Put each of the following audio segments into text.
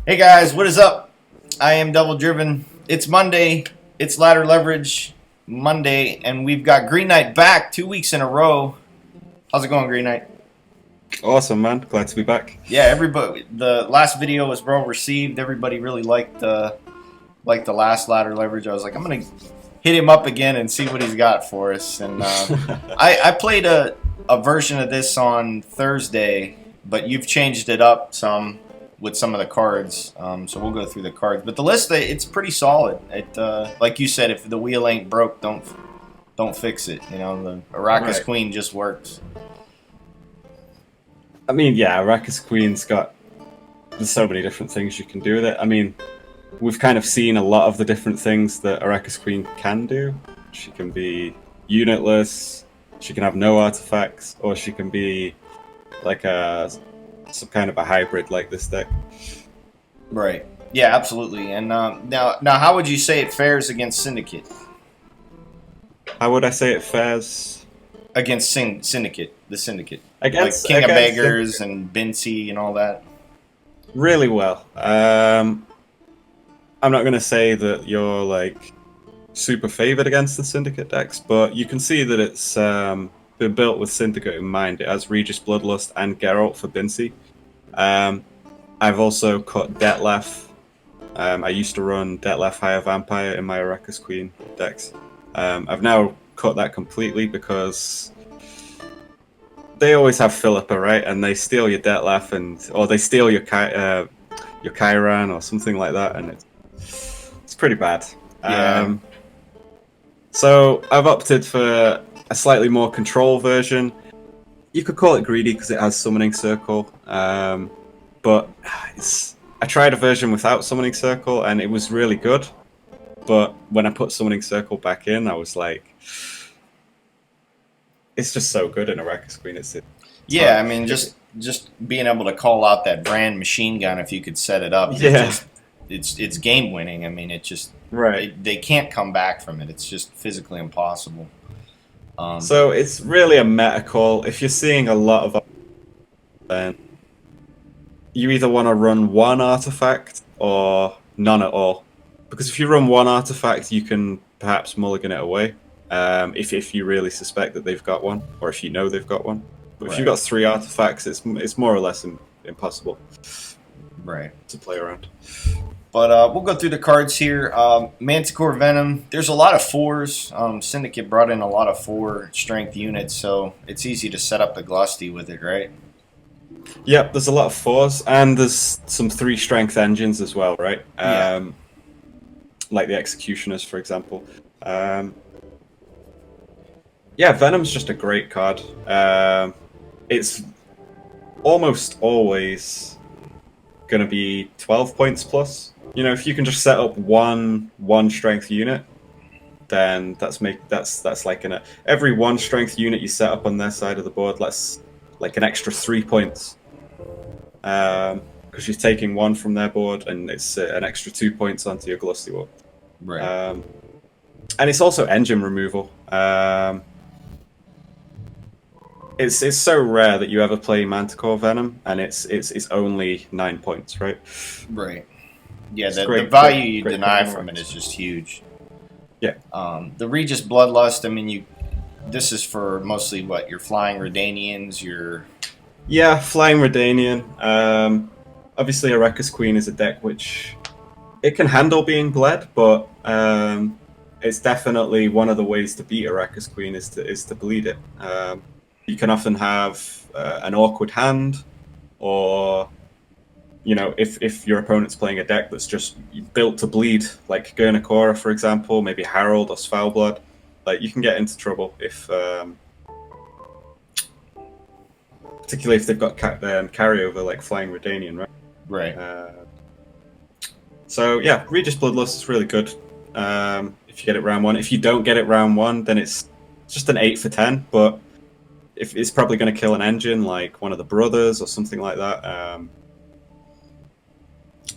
Hey guys, what is up? I am Double Driven. It's Monday. It's Ladder Leverage Monday, and we've got Green Knight back 2 weeks in a row. How's it going, Green Knight? Awesome, man. Glad to be back. Yeah, everybody. The last video was well received. Everybody really liked the last Ladder Leverage. I was like, I'm gonna hit him up again and see what he's got for us. And I played a version of this on Thursday, but you've changed it up some with some of the cards, so we'll go through the cards. But the list, it's pretty solid. It, like you said, if the wheel ain't broke, don't fix it. You know, the Arrakis Queen just works. I mean, yeah, Arrakis Queen's got... There's so many different things you can do with it. I mean, we've kind of seen a lot of the different things that Arrakis Queen can do. She can be unitless, she can have no artifacts, or she can be like some kind of a hybrid like this deck. Right. Yeah, absolutely. And now, how would you say it fares against Syndicate? How would I say it fares? Against Syndicate, the Syndicate. Against, like King of against Beggars and Bincy and all that. Really well. I'm not going to say that you're like super favored against the Syndicate decks, but you can see that it's been built with Syndicate in mind. It has Regis Bloodlust and Geralt for Bincy. I've also cut Detlef. I used to run Detlef Higher Vampire in my Arrakis Queen decks. I've now cut that completely because they always have Philippa, right? And they steal your Detlef, or they steal your Chiron or something like that, and it's pretty bad. Yeah. So I've opted for a slightly more control version. You could call it greedy because it has Summoning Circle, but I tried a version without Summoning Circle and it was really good. But when I put Summoning Circle back in, I was like, it's just so good in Arrakis Queen. Yeah, I mean, just being able to call out that brand machine gun if you could set it up. Yeah. It's game winning. I mean, it just they can't come back from it. It's just physically impossible. So it's really a meta call. If you're seeing a lot of, then you either want to run one artifact or none at all. Because if you run one artifact, you can perhaps mulligan it away. If you really suspect that they've got one, or if you know they've got one. But if you've got three artifacts, it's more or less impossible. To play around. But we'll go through the cards here. Manticore Venom. There's a lot of 4s. Syndicate brought in a lot of 4 strength units, so it's easy to set up the Glusty with it, right? Yep, there's a lot of 4s, and there's some 3 strength engines as well, right? Yeah. Like the Executioners, for example. Yeah, Venom's just a great card. It's almost always going to be 12 points plus. You know, if you can just set up one strength unit, then that's like every 1 strength unit you set up on their side of the board, that's like an extra 3 points. Because you're taking 1 from their board, and it's an extra 2 points onto your Glusty board. Right. And it's also engine removal. It's so rare that you ever play Manticore Venom, and it's only 9 points, right? Right. Yeah, the great, value great, you great deny from it is just huge. Yeah. The Regis Bloodlust. I mean, this is for mostly what your Flying Redanians, Yeah, Flying Redanian. Obviously, Arrakis Queen is a deck which it can handle being bled, but it's definitely one of the ways to beat Arrakis Queen is to bleed it. You can often have an awkward hand, or you know, if your opponent's playing a deck that's just built to bleed, like Guernikora, for example, maybe Harold or Svalblood, like you can get into trouble if, particularly if they've got carryover like Flying Redanian, right? Right. So yeah, Regis Bloodlust is really good if you get it round 1. If you don't get it round 1, then it's just an 8 for 10, but if it's probably going to kill an engine like one of the brothers or something like that.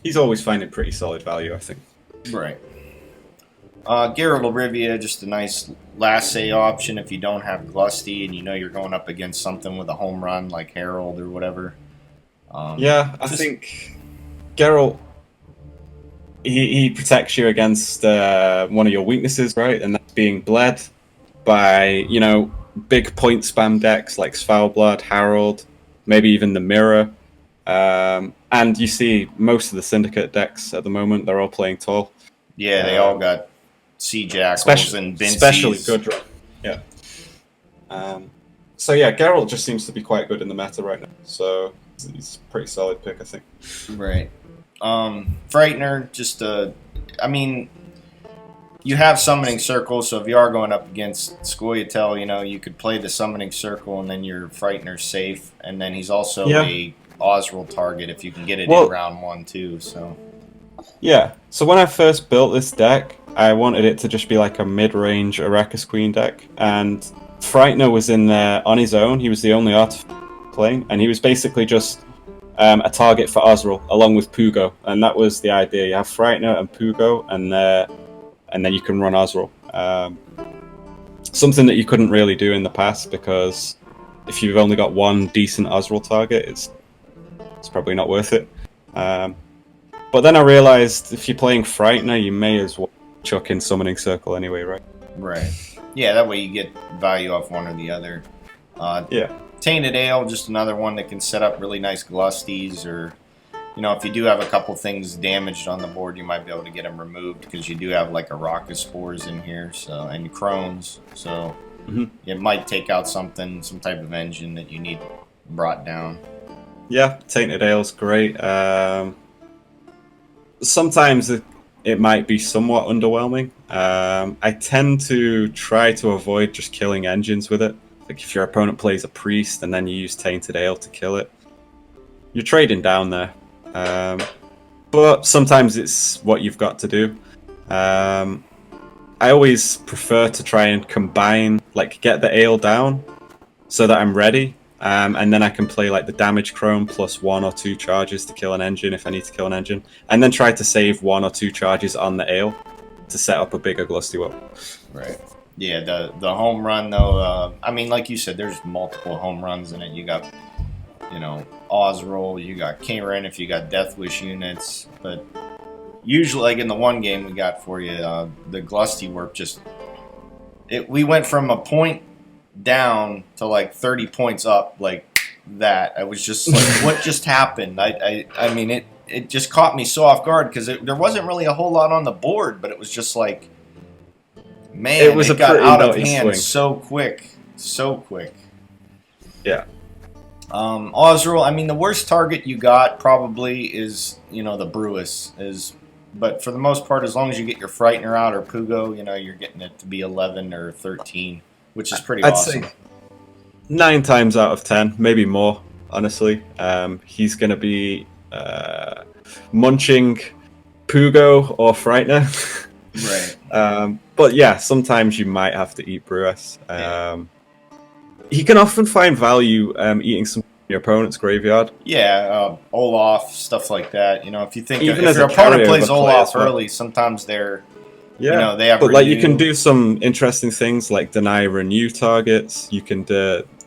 He's always finding pretty solid value, I think. Right. Geralt of Rivia, just a nice last say option if you don't have Glusty and you know you're going up against something with a home run like Harold or whatever. Yeah, I think Geralt he protects you against one of your weaknesses, right? And that's being bled by, big point spam decks like Svalbard, Harold, maybe even the Mirror. And you see most of the Syndicate decks at the moment, they're all playing tall. Yeah, they all got Sea Jackals and especially Bincies. good. Yeah. So yeah, Geralt just seems to be quite good in the meta right now. So he's a pretty solid pick, I think. Right. Frightener, just I mean, you have Summoning Circle, so if you are going up against scoia'tael, you could play the Summoning Circle and then your Frightener's safe, and then he's also a Osriel target if you can get it in round 1 too. So. Yeah. So when I first built this deck, I wanted it to just be like a mid-range Arrakis Queen deck, and Frightener was in there on his own. He was the only artifact playing, and he was basically just a target for Osriel along with Pugo, and that was the idea. You have Frightener and Pugo, and then you can run Osriel. Something that you couldn't really do in the past, because if you've only got one decent Osriel target, it's probably not worth it. But then I realized if you're playing Frightener, you may as well chuck in Summoning Circle anyway, right? Right. Yeah, that way you get value off one or the other. Yeah. Tainted Ale, just another one that can set up really nice Glusties, or if you do have a couple things damaged on the board, you might be able to get them removed, because you do have like arachas spores in here, and crones, so it might take out some type of engine that you need brought down. Yeah, Tainted Ale's great. Sometimes it might be somewhat underwhelming. I tend to try to avoid just killing engines with it. Like if your opponent plays a priest and then you use Tainted Ale to kill it, you're trading down there. But sometimes it's what you've got to do. I always prefer to try and combine, like get the ale down so that I'm ready. And then I can play like the damage crone plus 1 or 2 charges to kill an engine if I need to kill an engine, and then try to save 1 or 2 charges on the ale to set up a bigger Glusty Whip. Right. Yeah, the home run though, I mean, like you said, there's multiple home runs in it. You got, Osriel, you got Karen if you got Death Wish units, but usually, like in the one game we got for you, the Glusty Whip we went from a point down to like 30 points up like that. I was just like, what just happened? I mean, it just caught me so off guard, because there wasn't really a whole lot on the board, but it was just like, man, it got out of hand so quick. Yeah. Osriel, I mean, the worst target you got probably is, the Brewis but for the most part, as long as you get your Frightener out or Pugo, you're getting it to be 11 or 13. Which is pretty awesome. I'd say 9 times out of 10, maybe more, honestly. He's going to be munching Pugo or Frightener. Right. But yeah, sometimes you might have to eat Brewis. He can often find value eating some of your opponent's graveyard. Yeah, Olaf, stuff like that. If you think Even if your opponent plays Olaf early, well, sometimes they're... Yeah, they have but renew. Like you can do some interesting things like deny renew targets. You can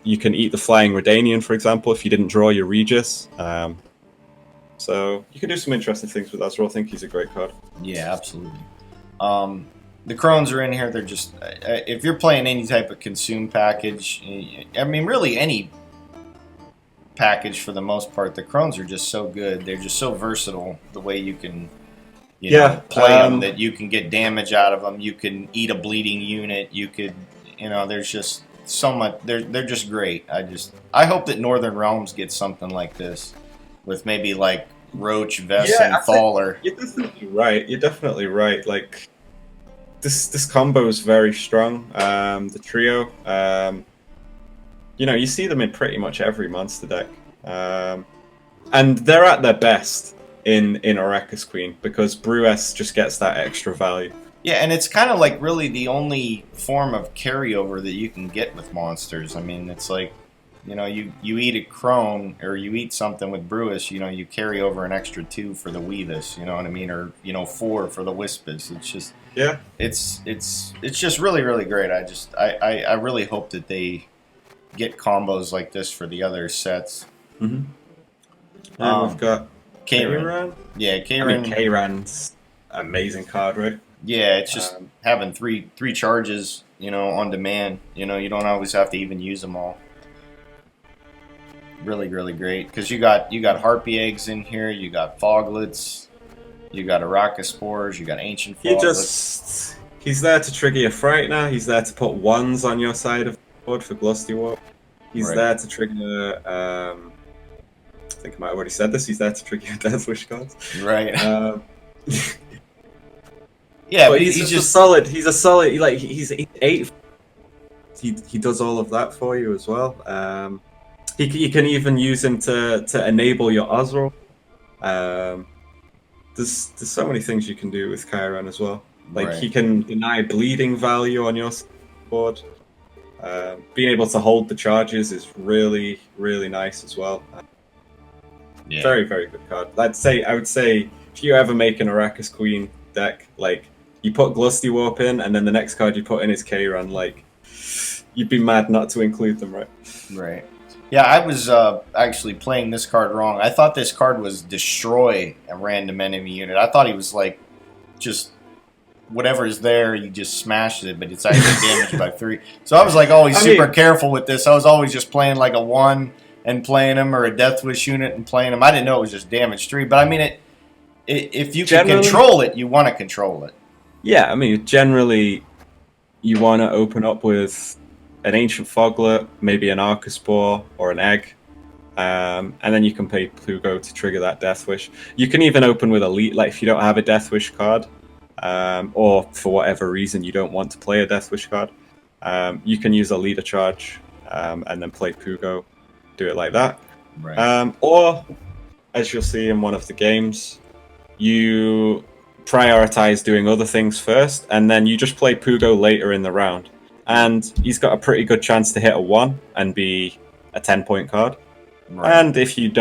eat the Flying Redanian, for example, if you didn't draw your Regis. So you can do some interesting things with Osriel. I think he's a great card. Yeah, absolutely. The Crones are in here. They're just if you're playing any type of consume package, I mean, really any package for the most part, the Crones are just so good. They're just so versatile. The way you can. Play them, that you can get damage out of them. You can eat a bleeding unit. You could, there's just so much. They're just great. I hope that Northern Realms gets something like this, with maybe like Roach, Vest, and Thaler. You're definitely right. Like this combo is very strong. The trio. You see them in pretty much every monster deck, and they're at their best in Arrakis Queen, because Brewis just gets that extra value. Yeah, and it's kind of like really the only form of carryover that you can get with monsters. I mean, it's like, you eat a crone or you eat something with Brewis, you carry over an extra 2 for the Weavus, you know what I mean, or 4 for the Wispus. It's just it's just really, really great. I really hope that they get combos like this for the other sets. Mm-hmm. We've got Karen. Yeah, Karen. Karen's amazing card, right? Yeah, it's just having three charges, on demand. You don't always have to even use them all. Really, really great because you got harpy eggs in here. You got foglets. You got arachas spores. You got ancient foglets. He's there to trigger your Frightener. He's there to put ones on your side of the board for Glusty Warp. He's there to trigger. I think I might have already said this. He's there to trigger your Death Wish cards. Right. Yeah, but he's just a solid. He's a solid. Like he's 8. He does all of that for you as well. You can even use him to enable your Osro. There's so many things you can do with Chiron as well. Like he can deny bleeding value on your board. Being able to hold the charges is really, really nice as well. Very, very good card. I would say if you ever make an Arrakis Queen deck, like you put Glusty Warp in, and then the next card you put in is Chiron, like you'd be mad not to include them, right? Right. Yeah, I was actually playing this card wrong. I thought this card was destroy a random enemy unit. I thought he was like just whatever is there, you just smash it, but it's actually damaged by 3. So I was like always super careful with this. I was always just playing like a 1 and playing him, or a Death Wish unit and playing him. I didn't know it was just damage 3, but I mean if you can control it, you want to control it. Yeah, I mean generally you want to open up with an Ancient Foglet, maybe an Arcaspore or an Egg, and then you can play Pugo to trigger that Death Wish. You can even open with Elite, like if you don't have a Death Wish card, or for whatever reason you don't want to play a Death Wish card, you can use a Leader Charge, and then play Pugo, do it like that. Right. Or, as you'll see in one of the games, you prioritize doing other things first, and then you just play Pugo later in the round. And he's got a pretty good chance to hit a 1 and be a 10-point card. Right. And if you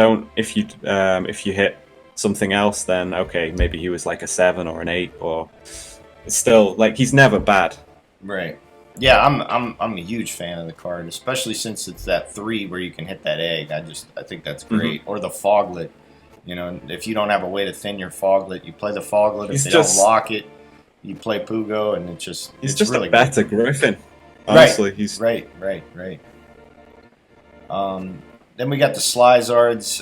hit something else, then okay, maybe he was like a 7 or an 8, or it's still like he's never bad. Right. Yeah, I'm a huge fan of the card, especially since it's that 3 where you can hit that egg. I think that's great. Or the foglet. If you don't have a way to thin your foglet, you play the foglet. If they don't lock it, you play Pugo, and it's just really a better Griffin. Honestly, he's right. Then we got the Slizards.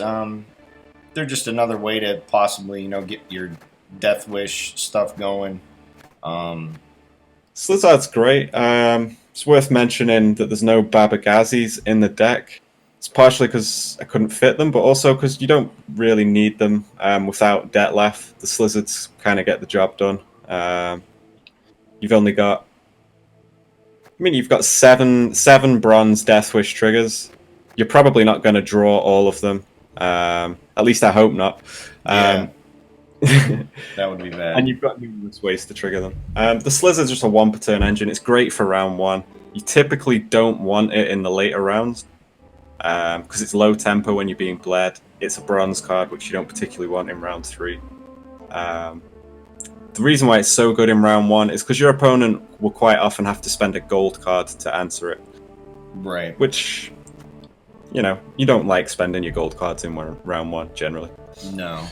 They're just another way to possibly, get your Death Wish stuff going. Slizard's great. It's worth mentioning that there's no Babagazis in the deck. It's partially because I couldn't fit them, but also because you don't really need them without Detlef. The Slizards kind of get the job done. You've only got... you've got seven bronze Death Wish triggers. You're probably not going to draw all of them. At least I hope not. That would be bad. And you've got numerous ways to trigger them. The Slizzard's just a 1 per turn engine. It's great for round 1. You typically don't want it in the later rounds because it's low tempo when you're being bled. It's a bronze card, which you don't particularly want in round 3. The reason why it's so good in round 1 is because your opponent will quite often have to spend a gold card to answer it. Right. Which, you don't like spending your gold cards in round 1, generally. No.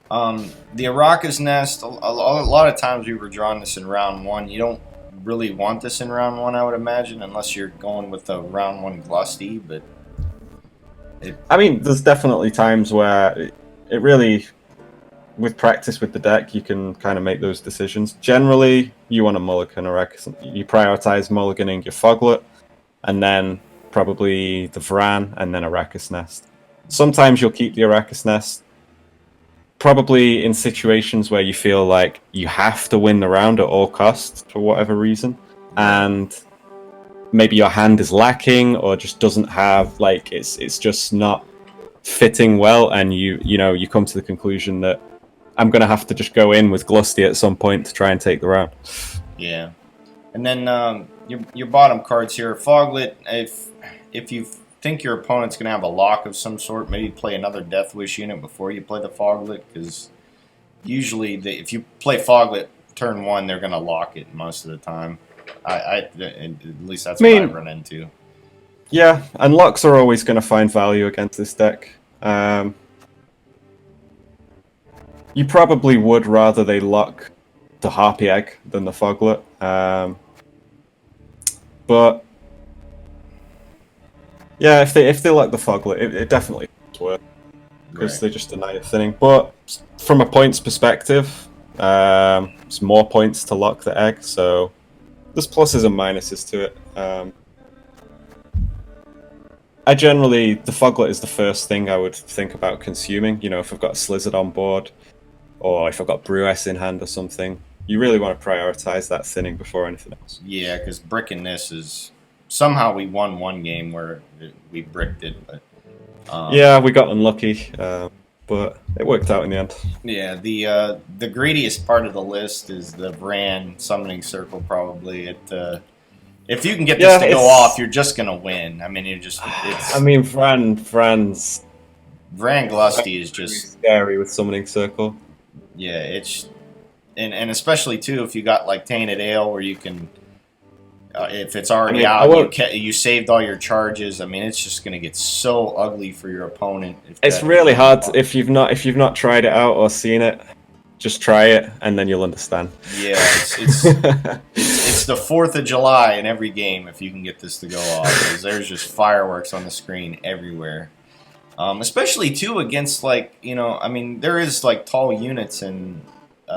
The Arrakis Nest, a lot of times we were drawing this in round 1. You don't really want this in round 1, I would imagine, unless you're going with the round 1 Glusty, but... there's definitely times where it really... With practice with the deck, you can kind of make those decisions. Generally, you want to mulligan Arrakis. You prioritize mulliganing your Foglet, and then probably the Vran, and then Arrakis Nest. Sometimes you'll keep the Arrakis Nest, probably in situations where you feel like you have to win the round at all costs for whatever reason, and maybe your hand is lacking or just doesn't have, like, it's just not fitting well, and you come to the conclusion that I'm going to have to just go in with Glusty at some point to try and take the round. Yeah. And then your bottom cards here, Foglet, if you think your opponent's going to have a lock of some sort, maybe play another Death Wish unit before you play the Foglet, because usually if you play Foglet turn 1, they're going to lock it most of the time. At least that's what I run into. Yeah, and locks are always going to find value against this deck. you probably would rather they lock the Harpy Egg than the Foglet. But yeah, if they lock the Foglet, it definitely works because they just deny it thinning. But from a points perspective, it's more points to lock the egg, so there's pluses and minuses to it. The Foglet is the first thing I would think about consuming. You know, if I've got a Slizzard on board, or if I've got Brew-S in hand or something, you really want to prioritize that thinning before anything else. Yeah, because bricking this is... Somehow we won one game where we bricked it, but... yeah, we got unlucky, but it worked out in the end. Yeah, the greediest part of the list is the Vran Summoning Circle, probably. If you can get this to go off, you're just going to win. I mean, Vran's... Vran Glusty is just... scary with Summoning Circle. Yeah, it's... And especially, too, if you got, like, Tainted Ale, where you can... if it's already out, you saved all your charges. I mean, it's just going to get so ugly for your opponent. It's really hard if you've not tried it out or seen it. Just try it, and then you'll understand. Yeah, it's the 4th of July in every game if you can get this to go off, because there's just fireworks on the screen everywhere. Especially too against, like, you know, I mean, there is like tall units in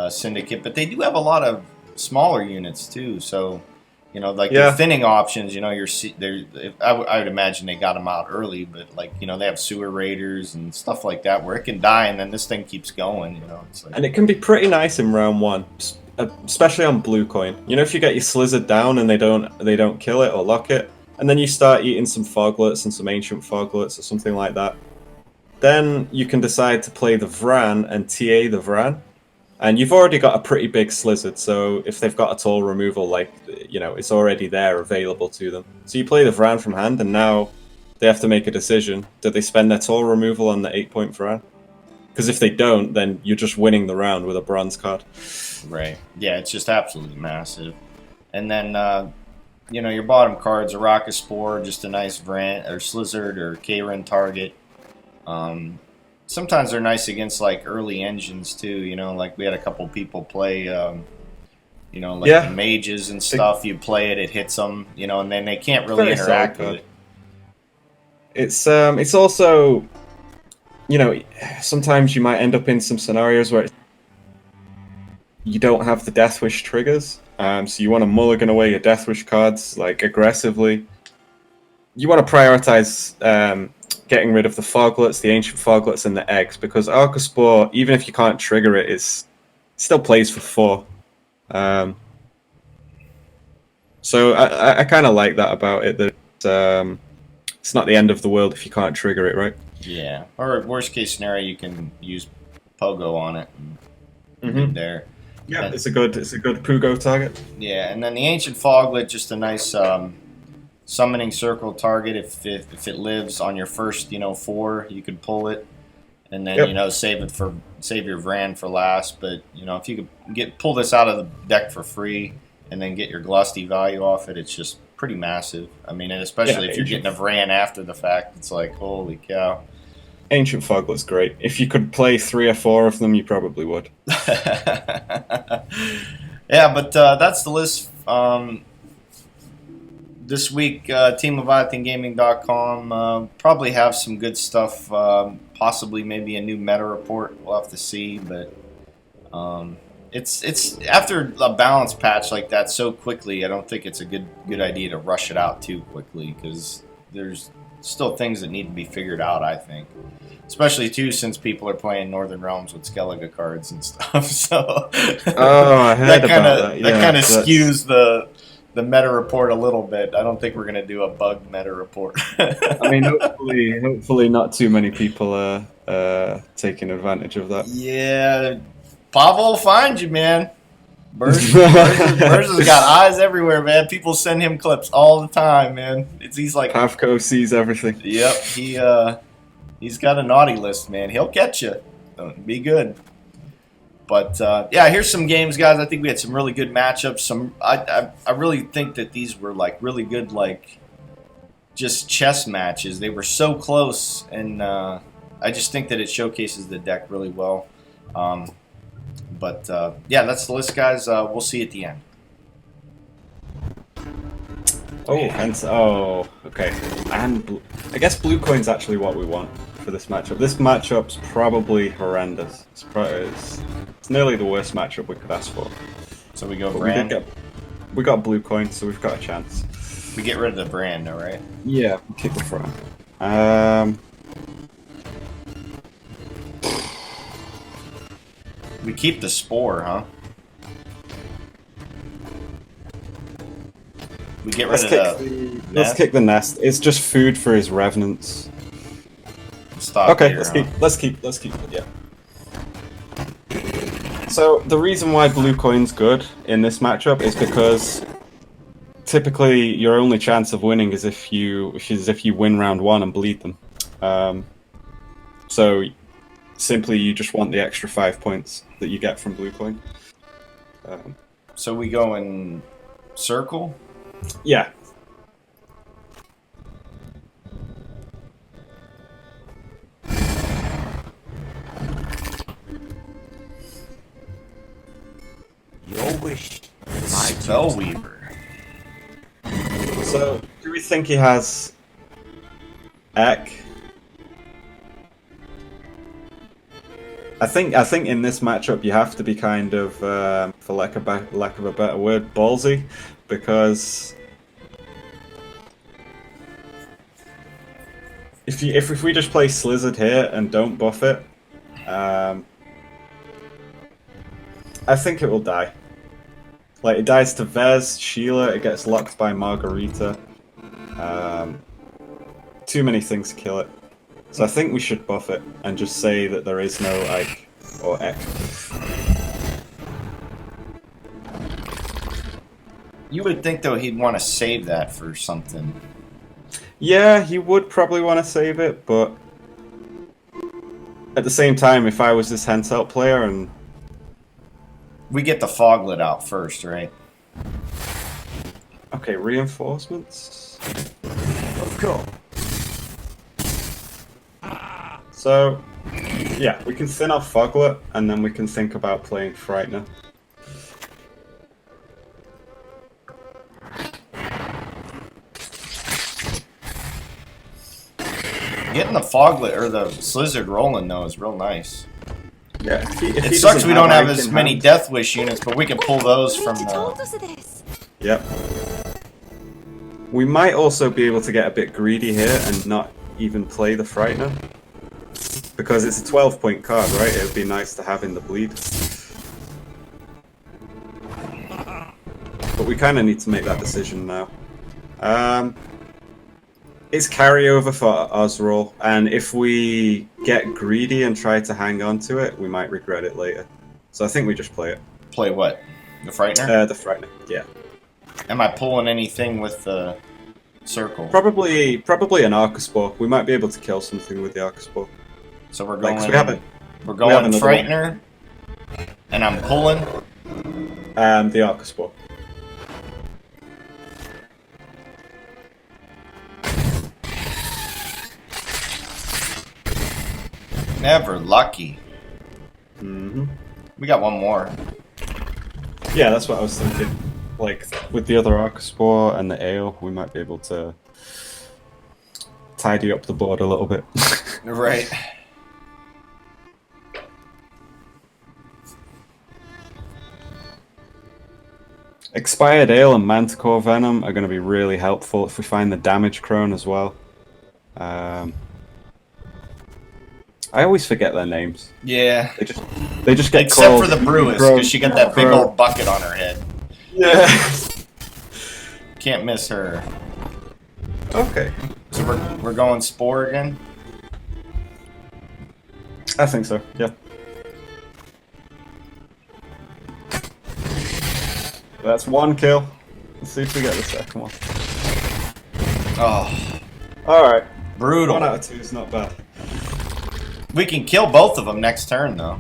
Syndicate, but they do have a lot of smaller units too. So, you know, like the thinning options, you know, I would imagine they got them out early, but like, you know, they have sewer raiders and stuff like that where it can die and then this thing keeps going, you know. It's like, and it can be pretty nice in round one, especially on blue coin. You know, if you get your Slizzard down and they don't kill it or lock it, and then you start eating some Foglets and some Ancient Foglets or something like that, then you can decide to play the Vran and TA the Vran. And you've already got a pretty big Slizzard, so if they've got a toll removal, like, you know, it's already there available to them. So you play the Vran from hand, and now they have to make a decision. Do they spend their toll removal on the 8-point Vran? Because if they don't, then you're just winning the round with a bronze card. Right. Yeah, it's just absolutely massive. And then, you know, your bottom cards, Arrakis Spore, just a nice Vran, or Slizzard, or Karen target. Sometimes they're nice against, like, early engines, too, you know, like we had a couple people play, you know, like the mages and stuff. You play it, it hits them, you know, and then they can't really interact with it. It's also, you know, sometimes you might end up in some scenarios where you don't have the Death Wish triggers, so you want to mulligan away your Death Wish cards, like, aggressively. You want to prioritize getting rid of the Foglets, the Ancient Foglets, and the eggs, because Arrakis Spore, even if you can't trigger it, still plays for 4. So I kind of like that about it, that it's not the end of the world if you can't trigger it, right? Yeah, or worst case scenario, you can use Pugo on it and there. Yeah, it's a good Pugo target. Yeah, and then the Ancient Foglet, just a nice summoning circle target. If it lives on your first, you know, 4, you could pull it, and then you know, save your Vran for last. But you know, if you could pull this out of the deck for free and then get your Glusty value off it, it's just pretty massive. I mean, and especially if you're getting a Vran after the fact, it's like, holy cow. Ancient Foglet's great. If you could play 3 or 4 of them, you probably would. Yeah, but that's the list. This week, TeamLeviathanGaming.com probably have some good stuff. Possibly maybe a new meta report. We'll have to see, but it's after a balance patch like that so quickly. I don't think it's a good idea to rush it out too quickly, because there's still things that need to be figured out, I think. Especially too, since people are playing Northern Realms with Skellige cards and stuff. So I heard about that. That kind of skews the meta report a little bit. I don't think we're going to do a bugged meta report. I mean, hopefully not too many people are taking advantage of that. Yeah, Pavel will find you, man. Burrs has got eyes everywhere, man. People send him clips all the time, man. He's like Pavko sees everything. Yep, he's got a naughty list, man. He'll catch you. Be good. But yeah, here's some games, guys. I think we had some really good matchups. I really think that these were like really good, like just chess matches. They were so close, and I just think that it showcases the deck really well. But yeah, that's the list, guys. We'll see you at the end. Oh, and okay. And I guess blue coin's actually what we want for this matchup. This matchup's probably horrendous. It's nearly the worst matchup we could ask for. So we go But brand. we got blue coin, so we've got a chance. We get rid of the brand, though, right? Yeah, we'll keep the front. We keep the spore, huh? We get rid of the Let's kick the nest. It's just food for his revenants. stock. Okay, here, let's keep it. Yeah. So the reason why blue coin's good in this matchup is because typically your only chance of winning is if you win round 1 and bleed them. So simply you just want the extra 5 points that you get from blue coin. So we go in circle. Yeah. Your wish. Spellweaver. So do we think he has Ek? I think in this matchup you have to be kind of, for lack of a better word, ballsy, because if we just play Slizzard here and don't buff it, I think it will die. Like, it dies to Vez, Sheila, it gets locked by Margarita. Too many things to kill it. So I think we should buff it and just say that there is no Ike or Ek. You would think, though, he'd want to save that for something. Yeah, he would probably want to save it, but at the same time, if I was this Henselt player and... We get the foglet out first, right? Okay, reinforcements? Of course. So, yeah, we can thin off Foglet, and then we can think about playing Frightener. Getting the foglet or the slizzard rolling, though, is real nice. Yeah, It sucks we don't have as many Death Wish units, but we can pull those from the... Yep. We might also be able to get a bit greedy here and not even play the Frightener. Because it's a 12-point card, right? It would be nice to have in the bleed. But we kind of need to make that decision now. It's carryover for Osrol, and if we get greedy and try to hang on to it, we might regret it later. So I think we just play it. Play what? The Frightener? The Frightener, yeah. Am I pulling anything with the circle? Probably an Arcaspore. We might be able to kill something with the Arcaspore. So we're going. We we're going have Frightener, and I'm pulling. The Arcaspore. Never lucky. Mm-hmm. We got one more. Yeah, that's what I was thinking. Like, with the other Arcaspore and the Ale, we might be able to tidy up the board a little bit. Right. Expired Ale and Manticore Venom are going to be really helpful if we find the Damage Crone as well. I always forget their names. Yeah. They just get Except called. for the Brewess, because she got that big old bucket on her head. Yeah. Can't miss her. Okay. So we're going Spore again? I think so, yeah. That's one kill. Let's see if we get the second one. Oh. Alright. Brutal. 1 out of 2 is not bad. We can kill both of them next turn, though.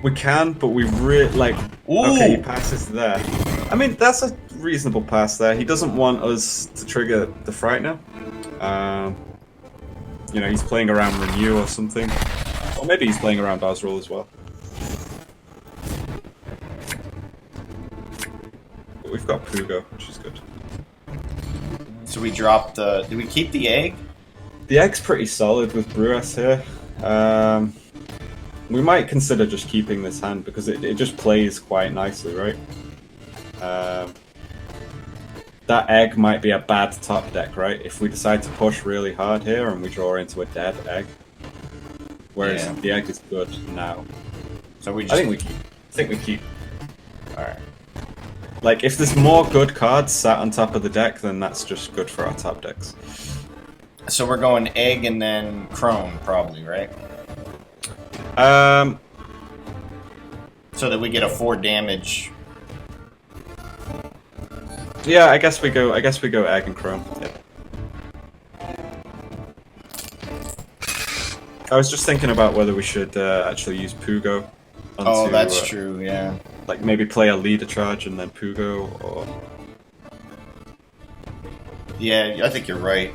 We can, but we really, like... Ooh. Okay, he passes there. I mean, that's a reasonable pass there. He doesn't want us to trigger the Frightener. You know, he's playing around Renew or something. Or maybe he's playing around Osrol as well. but we've got Pugo, which is good. So we drop the... Do we keep the egg? The egg's pretty solid with Brewess here. We might consider just keeping this hand because it just plays quite nicely, right? That egg might be a bad top deck, right? If we decide to push really hard here and we draw into a dead egg. Whereas the egg is good now. So we just... I think we keep. Alright. Like, if there's more good cards sat on top of the deck, then that's just good for our top decks. So we're going egg and then crone, probably, right? So that we get a 4 damage. Yeah, I guess we go egg and crone. Yeah. I was just thinking about whether we should actually use Pugo. Oh, that's true. Yeah. Like maybe play a leader charge and then Pugo, or... Yeah, I think you're right.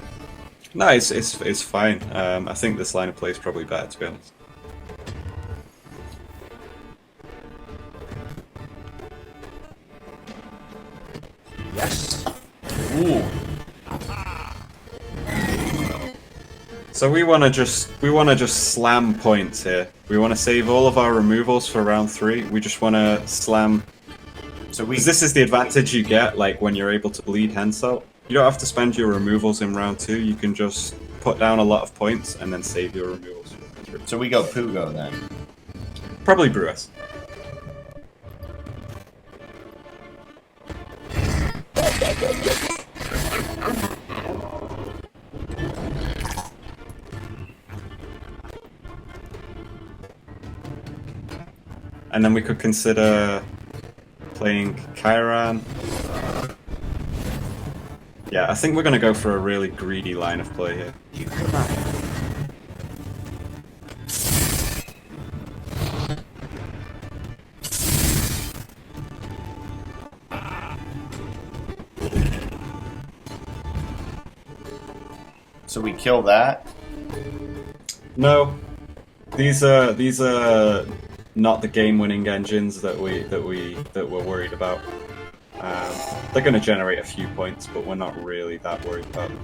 No, it's fine. I think this line of play is probably better, to be honest. Yes. Ooh. So we want to just slam points here. We want to save all of our removals for round 3. We just want to slam. So because this is the advantage you get, like when you're able to bleed Hensel. You don't have to spend your removals in round 2. You can just put down a lot of points and then save your removals. So we go Pugo then. Probably Brewess. And then we could consider playing Chiron. Yeah, I think we're going to go for a really greedy line of play here. You command. So we kill that. No, these are not the game-winning engines that we're worried about. They're going to generate a few points, but we're not really that worried about them.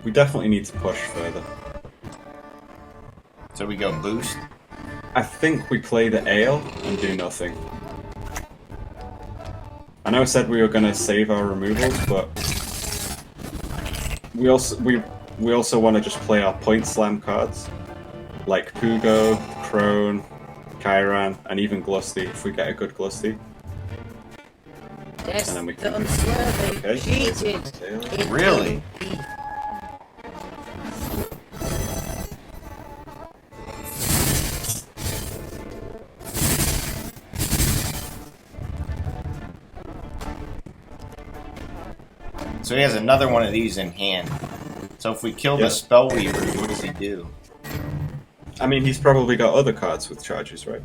We definitely need to push further. So we go boost. I think we play the ale and do nothing. I know I said we were going to save our removals, but we also want to just play our point slam cards, like Pugo, Crone, Chiron, and even Glusty if we get a good Glusty. Yes, And then we can... the unswerving Okay. cheated. Really? So he has another one of these in hand. So if we kill the Spellweavers, what does he do? I mean, he's probably got other cards with charges, right?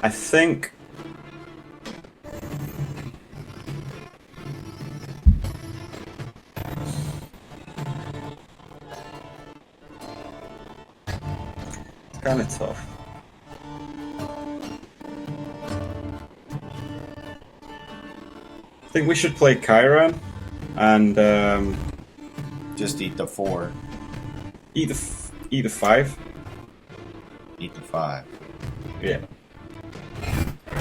I think... It's kind of tough. I think we should play Chiron and Just eat the 4. eat a 5. Eat the 5. Yeah,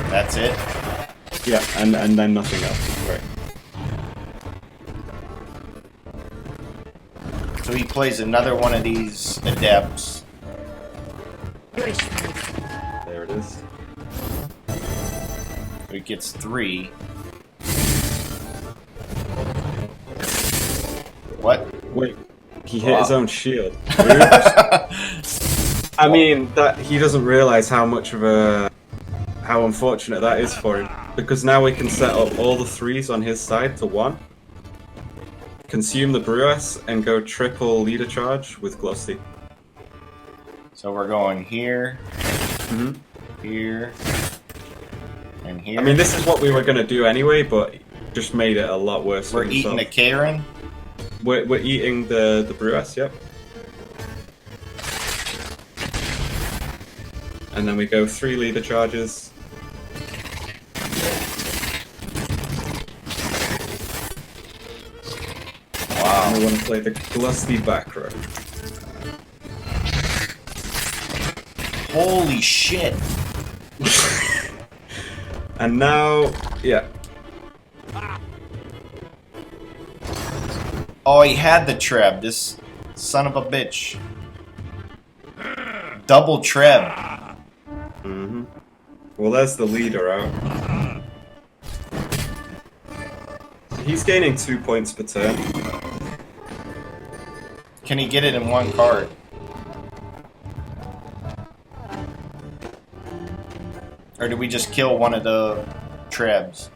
That's it? yeah, and then nothing else. Right. So he plays another one of these Adepts. There it is. So he gets 3. What? Wait, he hit his own shield. I mean, that he doesn't realize how unfortunate that is for him. Because now we can set up all the 3s on his side to 1. Consume the Brewess and go triple leader charge with Glusty. So we're going here, here, and here. I mean, this is what we were going to do anyway, but just made it a lot worse. We're for eating the himself. Karen. We're eating the Bruas, yep. And then we go 3 leader charges. Wow. And we want to play the Glusty back row. Holy shit. And now, yeah. Oh, he had the treb. This son of a bitch. Double treb. Mm-hmm. Well, there's the leader out. He's gaining 2 points per turn. Can he get it in one card? Or do we just kill one of the trebs?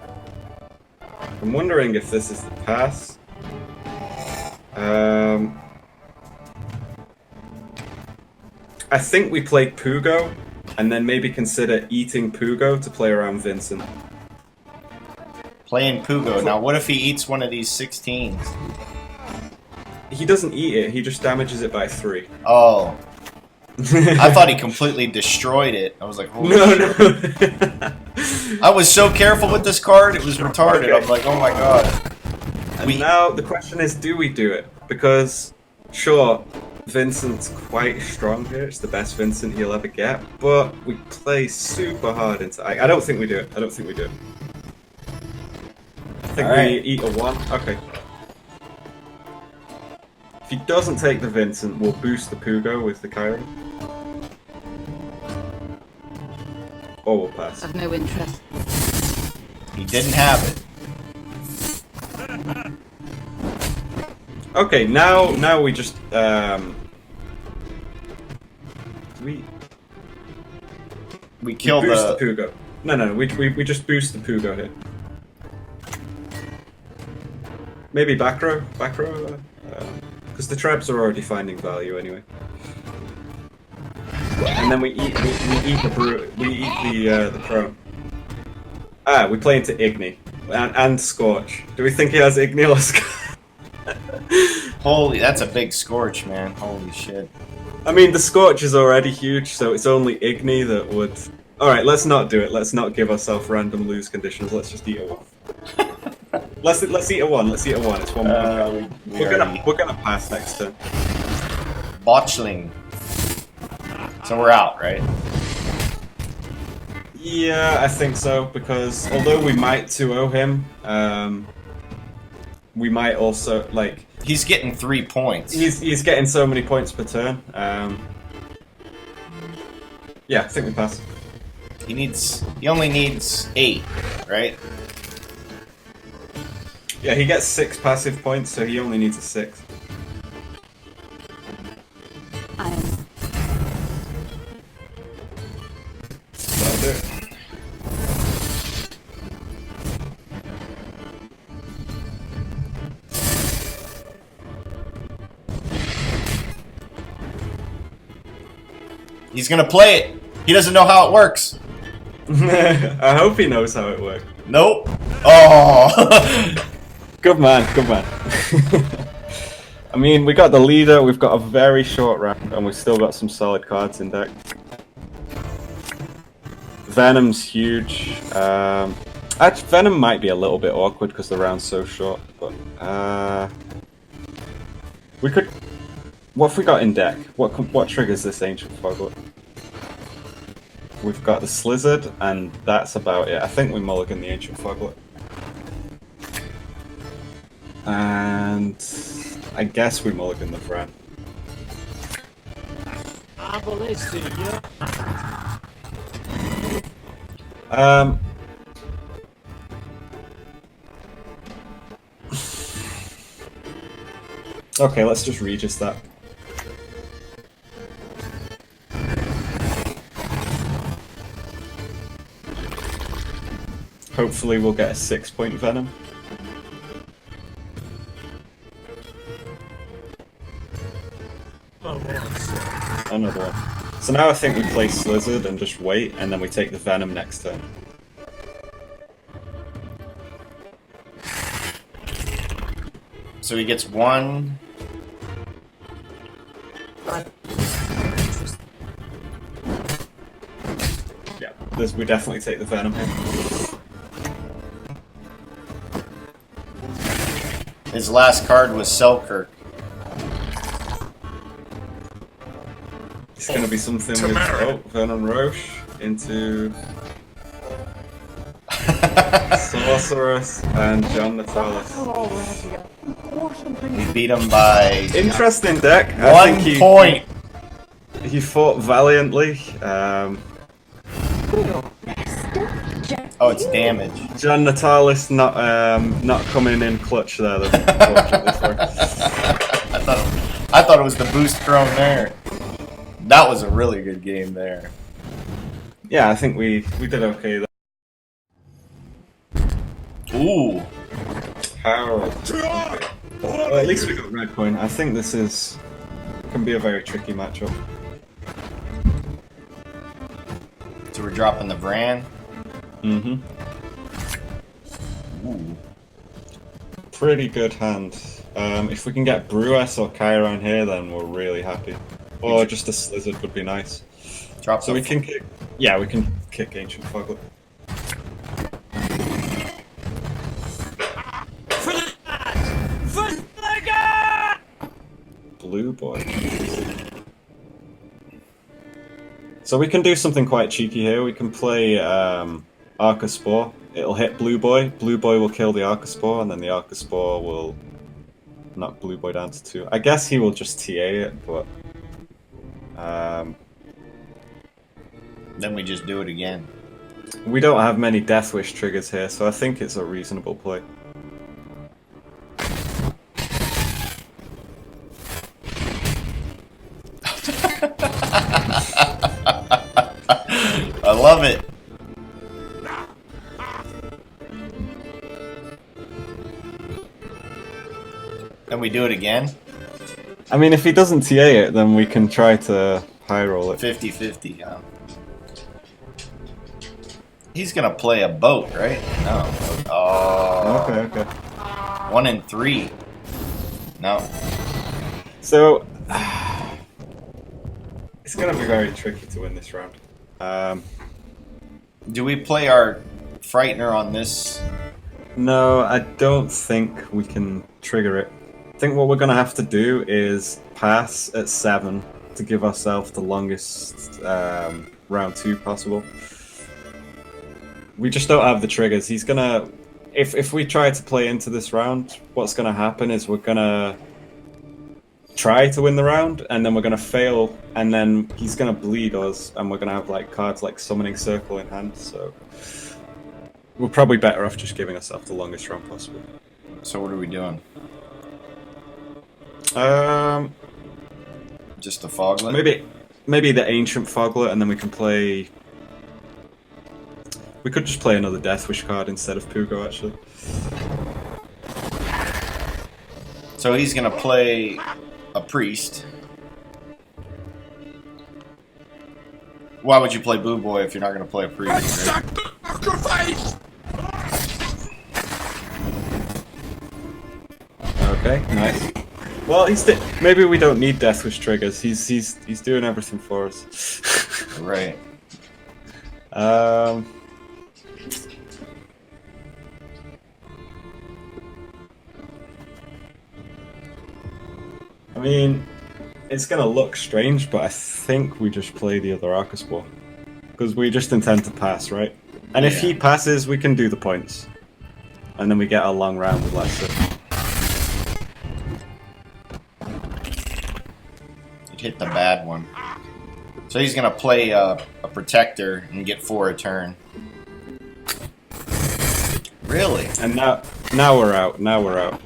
I'm wondering if this is the pass. I think we play Pugo, and then maybe consider eating Pugo to play around Vincent. Playing Pugo. Now, what if he eats one of these 16s? He doesn't eat it, he just damages it by 3. Oh. I thought he completely destroyed it. I was like, holy shit. No. I was so careful with this card, it was retarded. Okay. I'm like, oh my god. And now the question is, do we do it? Because, sure, Vincent's quite strong here. It's the best Vincent he'll ever get. But we play super hard into... I don't think we do it. I don't think we do it. I think we eat a 1. Okay. If he doesn't take the Vincent, we'll boost the Pugo with the Kyron. Or we'll pass. I've no interest. He didn't have it. Okay, now we just we kill boost the... the Pugo. No, we just boost the Pugo here. Maybe back row, because the traps are already finding value anyway. And then we eat the Crone. Ah, we play into Igni and Scorch. Do we think he has Igni or Scorch? Holy, that's a big Scorch, man. Holy shit. I mean, the Scorch is already huge, so it's only Igni that would... Alright, let's not do it. Let's not give ourselves random lose conditions. Let's just eat a 1. let's eat a 1. Let's eat a 1. It's 1 more. We're gonna pass next turn. Botchling. So we're out, right? Yeah, I think so, because although we might 2-0 him, we might also, like... He's getting 3 points. He's getting so many points per turn. Yeah, I think we pass. He only needs 8, right? Yeah, he gets 6 passive points, so he only needs a 6. That'll do it. He's gonna play it. He doesn't know how it works. I hope he knows how it works. Nope. Oh. Good man, good man. I mean, we got the leader, we've got a very short round, and we've still got some solid cards in deck. Venom's huge. Actually, Venom might be a little bit awkward because the round's so short, but we could... What have we got in deck? What triggers this Ancient Foglet? We've got the Slizzard, and that's about it. I think we mulligan the Ancient Foglet. And I guess we mulligan the Fran. Okay, let's just Regis that. Hopefully we'll get a 6-point Venom. Another one. So now I think we play Slizzard and just wait, and then we take the Venom next turn. So he gets one. Yeah, this we definitely take the venom here. His last card was Selkirk. It's going to be something with Venom Roche into Sorceress and John Natalis. We beat him by Interesting deck. I 1 think point. He fought valiantly. Oh, it's damage. John Natalis not coming in clutch there. Unfortunately for him. I thought it was the boost Crone there. That was a really good game there. Yeah, I think we did okay there. Ooh. Harold. Well, at least we got red point. I think this can be a very tricky matchup. So we're dropping the Bran. Mm-hmm. Ooh. Pretty good hand. If we can get Brewess or Chiron here, then we're really happy. Or just a Slizzard would be nice. Drop So the we can kick. Yeah, we can kick Ancient Foglet. Blue boy. So we can do something quite cheeky here. We can play Archaspore. It'll hit Blue Boy. Blue Boy will kill the Archaspore, and then the Archaspore will knock Blue Boy down to 2. I guess he will just TA it, but Then we just do it again. we don't have many Death Wish triggers here, so I think it's a reasonable play. I love it. Then we do it again. I mean, if he doesn't TA it, then we can try to high roll it. 50-50, huh? He's gonna play a boat, right? No. Oh. Okay. 1 and 3. No. So it's gonna be very tricky to win this round. Do we play our Frightener on this? No, I don't think we can trigger it. I think what we're gonna have to do is pass at 7 to give ourselves the longest round 2 possible. We just don't have the triggers. He's gonna... If we try to play into this round, what's gonna happen is we're gonna try to win the round, and then we're gonna fail, and then he's gonna bleed us, and we're gonna have like cards like Summoning Circle in hand, so... We're probably better off just giving ourselves the longest round possible. So what are we doing? Just a Foglet? Maybe the Ancient Foglet, and then we can play... We could just play another Death Wish card instead of Pugo, actually. So he's gonna play a Priest. Why would you play Blue Boy if you're not gonna play a Priest? Right? Okay, nice. Well, maybe we don't need Death Wish triggers. He's doing everything for us. Right. I mean, it's gonna look strange, but I think we just play the other Archaspore. Because we just intend to pass, right? And if he passes, we can do the points. And then we get a long round with less. You'd hit the bad one. So he's gonna play a Protector and get 4 a turn. Really? And now we're out. Now we're out.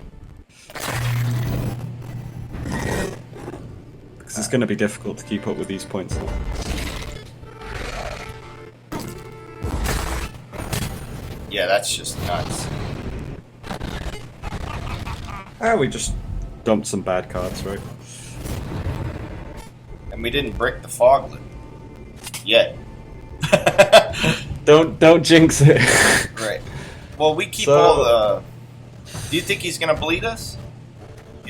Because it's going to be difficult to keep up with these points. Yeah, that's just nuts. We just dumped some bad cards, right? And we didn't brick the Foglet. Yet. Don't jinx it. Right. Well, we keep all the... Do you think he's gonna bleed us?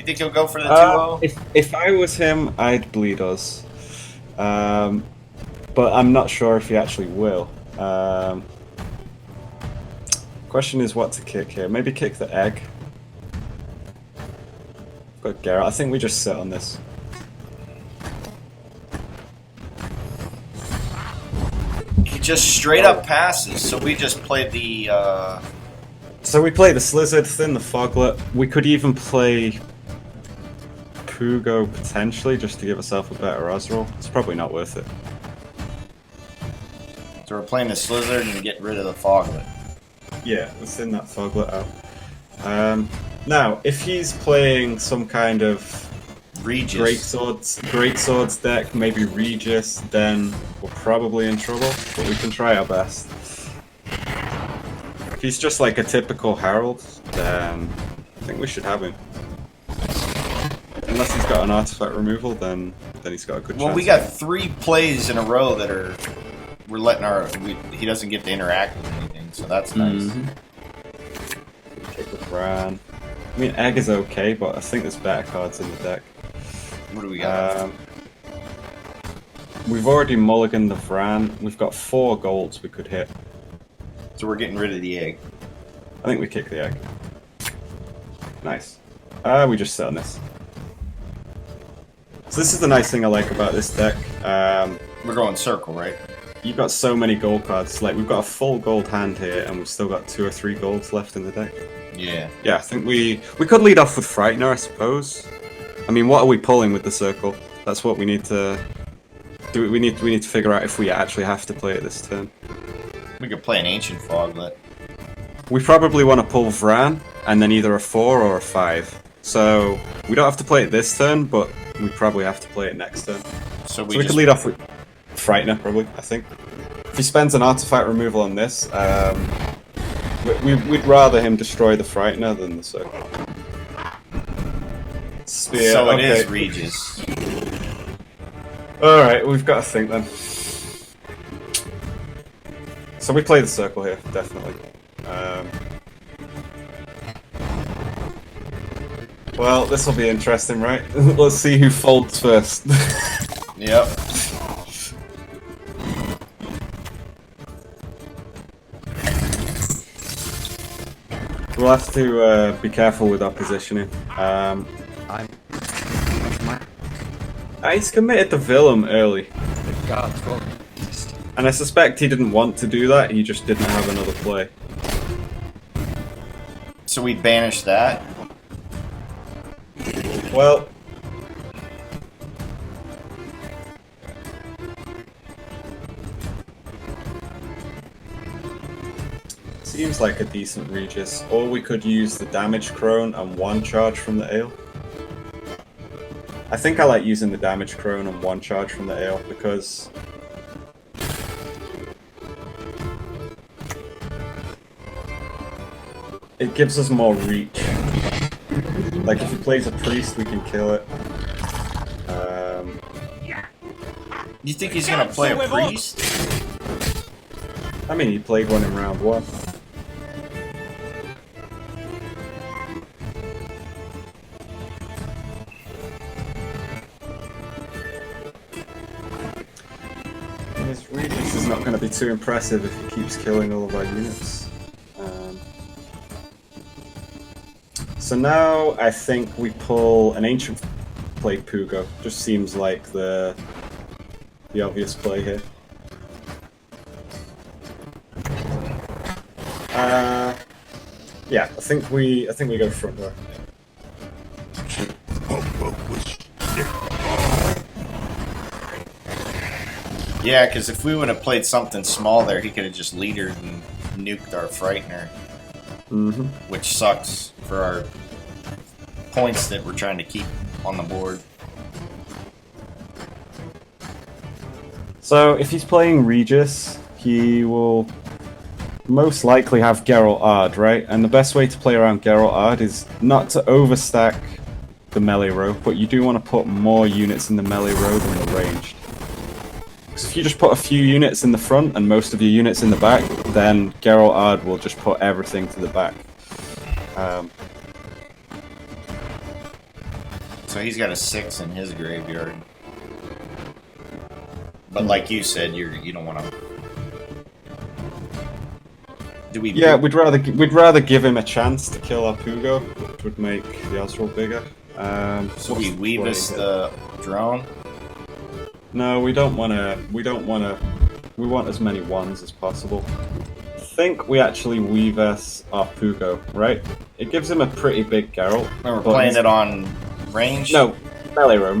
think he'll go for the 2-0? If I was him, I'd bleed us. But I'm not sure if he actually will. Question is what to kick here. Maybe kick the egg. Got Garrett. I think we just sit on this. He just straight up passes, so we just play the... So we play the Slizzard, Thin the Foglet. We could even play Pugo potentially, just to give ourselves a better odds roll. It's probably not worth it. So we're playing the Slizzard and get rid of the Foglet. Yeah, let's thin that Foglet out. Now, if he's playing some kind of Regis. great swords deck, maybe Regis, then we're probably in trouble, but we can try our best. If he's just like a typical Herald, then I think we should have him. Unless he's got an artifact removal, then he's got a good chance. Well, we got 3 plays in a row that are... We're letting he doesn't get to interact with anything, so that's nice. Kick with Bran. I mean, Egg is okay, but I think there's better cards in the deck. What do we got? We've already mulliganed the Vran. We've got 4 golds we could hit. So we're getting rid of the egg. I think we kick the egg. Nice. We just sit on this. So this is the nice thing I like about this deck. We're going circle, right? You've got so many gold cards. Like, we've got a full gold hand here, and we've still got 2 or 3 golds left in the deck. Yeah. Yeah, I think we could lead off with Frightener, I suppose. I mean, what are we pulling with the circle? That's what we need to do. We need to figure out if we actually have to play it this turn. We could play an Ancient Foglet. We probably want to pull Vran, and then either a 4 or a 5. So, we don't have to play it this turn, but we probably have to play it next turn. So we could lead off with Frightener, probably, I think. If he spends an artifact removal on this, we'd rather him destroy the Frightener than the circle. Spear, so it okay. is Regis. Alright, we've got to think then. So we play the circle here, definitely. Well, this will be interesting, right? Let's see who folds first. Yep. We'll have to be careful with our positioning. He's committed to Willem early. And I suspect he didn't want to do that, he just didn't have another play. So we banish that. Well... Seems like a decent Regis. Or we could use the damage crone and 1 charge from the ale. I think I like using the damage crone and 1 charge from the ale because... it gives us more reach. Like if he plays a priest, we can kill it. You think he's gonna play a priest? I mean, he played one in round 1. His Regis is not going to be too impressive if he keeps killing all of our units. So now I think we pull an Ancient play Pugo. Just seems like the obvious play here. Yeah, I think we go front row. Yeah, because if we would have played something small there, he could have just leadered and nuked our Frightener. Which sucks for our points that we're trying to keep on the board. So if he's playing Regis, he will most likely have Geralt Ard, right? And the best way to play around Geralt Ard is not to overstack the melee row, but you do want to put more units in the melee row than the ranged. Because if you just put a few units in the front and most of your units in the back, then Geralt Ard will just put everything to the back. So he's got a 6 in his graveyard. But like you said, you don't want to. Do we? Yeah, we'd rather give him a chance to kill our Pugo, which would make the Oswald bigger. So we Weavis the drone. No, we don't want to. We want as many ones as possible. I think we actually Weavis our Pugo, right? It gives him a pretty big Geralt. And we're playing it on range. No, melee row.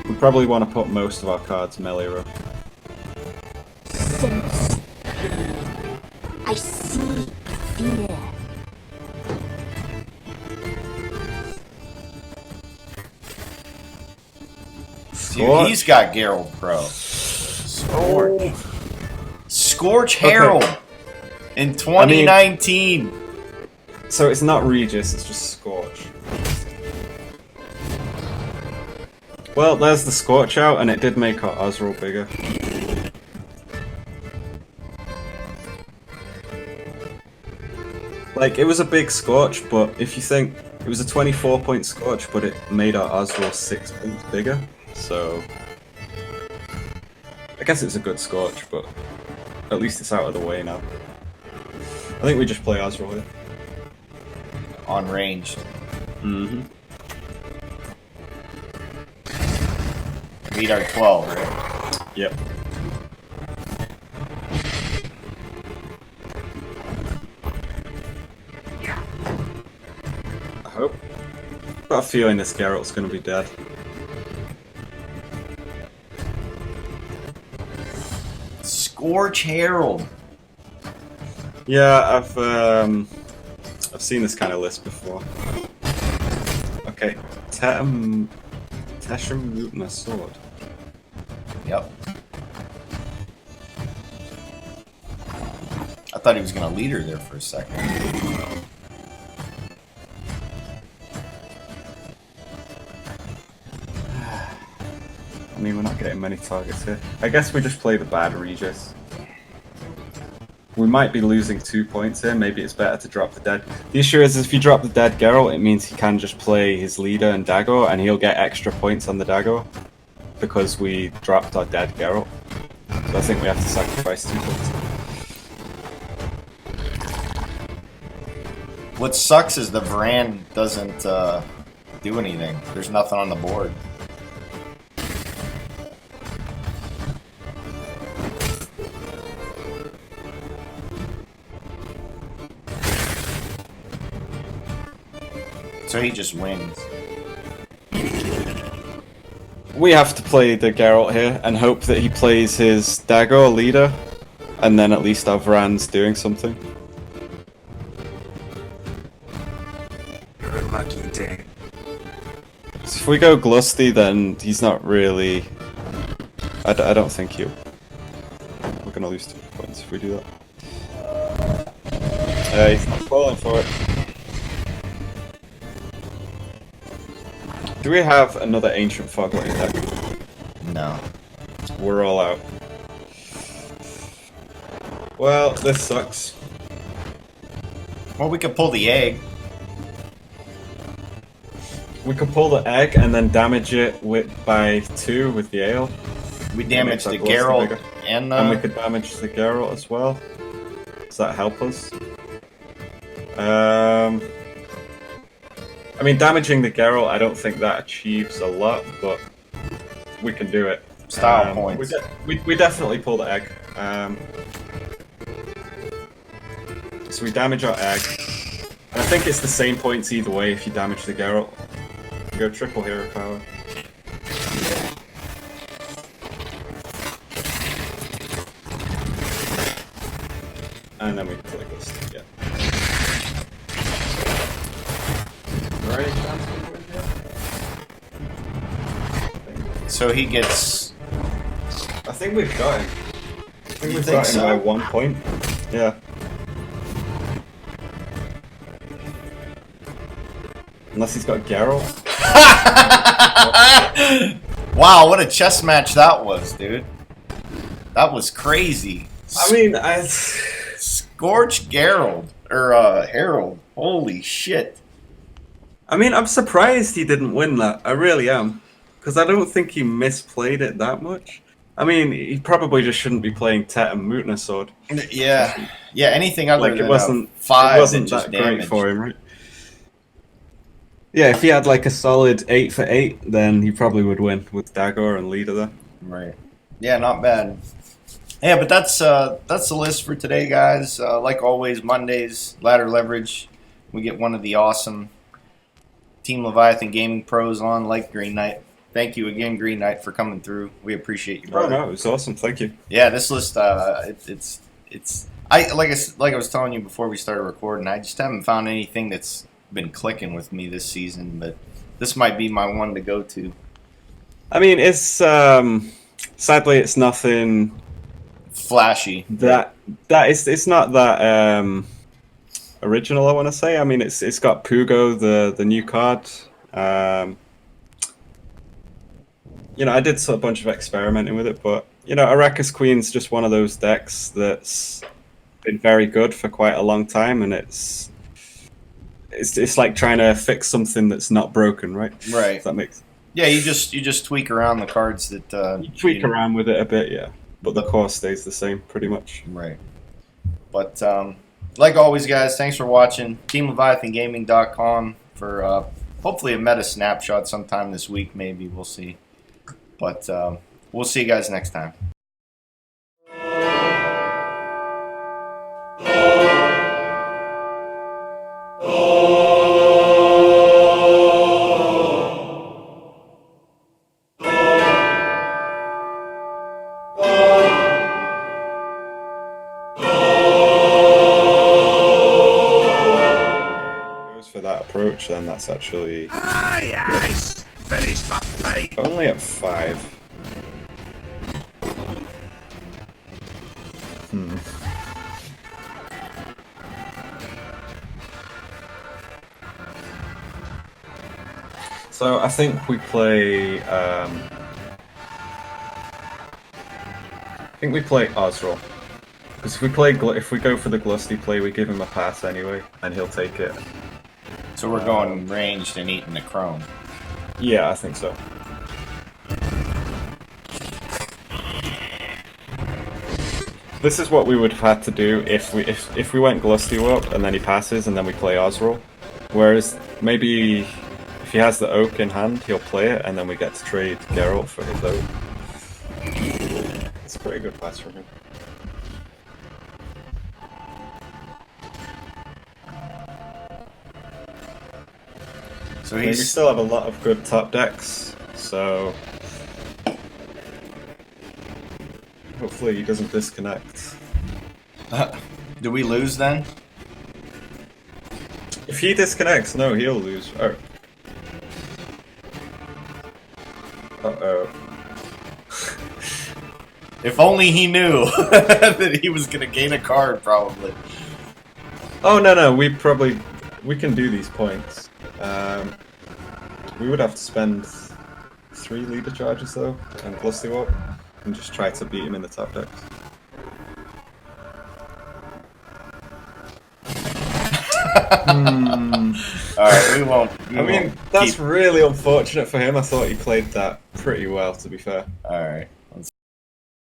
We probably want to put most of our cards melee row. I see fear. Dude, he's got Geralt Pro. Scorch. Scorch Herald in 2019. So it's not Regis, it's just Scorch. Well, there's the Scorch out, and it did make our Oswald bigger. Like, it was a big Scorch, but if you think, it was a 24-point Scorch, but it made our Oswald 6 points bigger, so... I guess it's a good Scorch, but at least it's out of the way now. I think we just play Oswald here. On range. Mm-hmm. Beat our 12, right? Yep. I hope. I've got a feeling this Geralt's gonna be dead. Scorch Herald. Yeah, I've seen this kind of list before. Okay, Tesham Mutna Sword. Yep. I thought he was gonna lead her there for a second. I mean, we're not getting many targets here. I guess we just play the bad Regis. We might be losing 2 points here. Maybe it's better to drop the dead. The issue is if you drop the dead Geralt, it means he can just play his leader and Dago, and he'll get extra points on the Dago because we dropped our dead Geralt. So I think we have to sacrifice 2 points. What sucks is the Varan doesn't do anything. There's nothing on the board. So he just wins. We have to play the Geralt here and hope that he plays his Dago leader, and then at least our Varan's doing something. You're a lucky day. So if we go Glusty, then he's not really... I don't think he'll... We're gonna lose 2 points if we do that. He's not falling for it. Do we have another Ancient Foglet deck? No. We're all out. Well, this sucks. Well, we could pull the egg. We could pull the egg and then damage it by 2 with the ale. We damage the Glusty Geralt bigger. and And we could damage the Geralt as well. Does that help us? I mean, damaging the Geralt, I don't think that achieves a lot, but we can do it. Style points. We definitely pull the egg. So we damage our egg. And I think it's the same points either way if you damage the Geralt. You go triple hero power. And then we play this. Yeah. So he gets. I think we've got him. I think You we've think got him so? by 1 point. Yeah. Unless he's got Geralt. Wow, what a chess match that was, dude. That was crazy. I mean, Scorch Geralt or Herald. Holy shit. I mean, I'm surprised he didn't win that. I really am. Because I don't think he misplayed it that much. I mean, he probably just shouldn't be playing Tet and Mootna Sword. Yeah, yeah. Anything other Like, than it wasn't, a 5 it wasn't just that great damaged. for him, right? Yeah, if he had like a solid 8 for 8, then he probably would win with Dagor and Leader there. Right. Yeah, not bad. Yeah, but that's the list for today, guys. Like always, Mondays, ladder leverage. We get one of the awesome Team Leviathan Gaming pros on, like Green Knight. Thank you again, Green Knight, for coming through. We appreciate you, Oh brother. no, it was awesome. Thank you. Yeah, this list, it's like I was telling you before we started recording. I just haven't found anything that's been clicking with me this season, but this might be my one to go to. I mean, it's sadly it's nothing Flashy. that it's not that original. I want to say. I mean, it's got Pugo, the new card. You know, I did a bunch of experimenting with it, but you know, Arrakis Queen's just one of those decks that's been very good for quite a long time, and it's like trying to fix something that's not broken, right? Right. If that makes. Yeah, you just tweak around the cards that You tweak around with it a bit, yeah, but the core stays the same pretty much. Right. But like always, guys, thanks for watching. TeamLeviathanGaming.com for hopefully a meta snapshot sometime this week. Maybe we'll see. But we'll see you guys next time. For that approach, then that's actually Yes! Finish my fight! only at 5. So I think we play. I think we play Osril. Because if we go for the Glusty play, we give him a pass anyway, and he'll take it. So we're going ranged and eating the Crone. Yeah, I think so. This is what we would have had to do if we went Glusty up and then he passes and then we play Osril. Whereas maybe if he has the Oak in hand, he'll play it and then we get to trade Geralt for his Oak. It's a pretty good pass from him. So I mean, we still have a lot of good top decks, so hopefully he doesn't disconnect. Do we lose then? If he disconnects, no, he'll lose. Oh. Uh-oh. If only he knew that he was going to gain a card, probably. Oh, no, we can do these points. We would have to spend 3 leader charges, though, and Glusty up, and just try to beat him in the top decks. Alright, we won't. I mean, that's really unfortunate for him. I thought he played that pretty well, to be fair. Alright.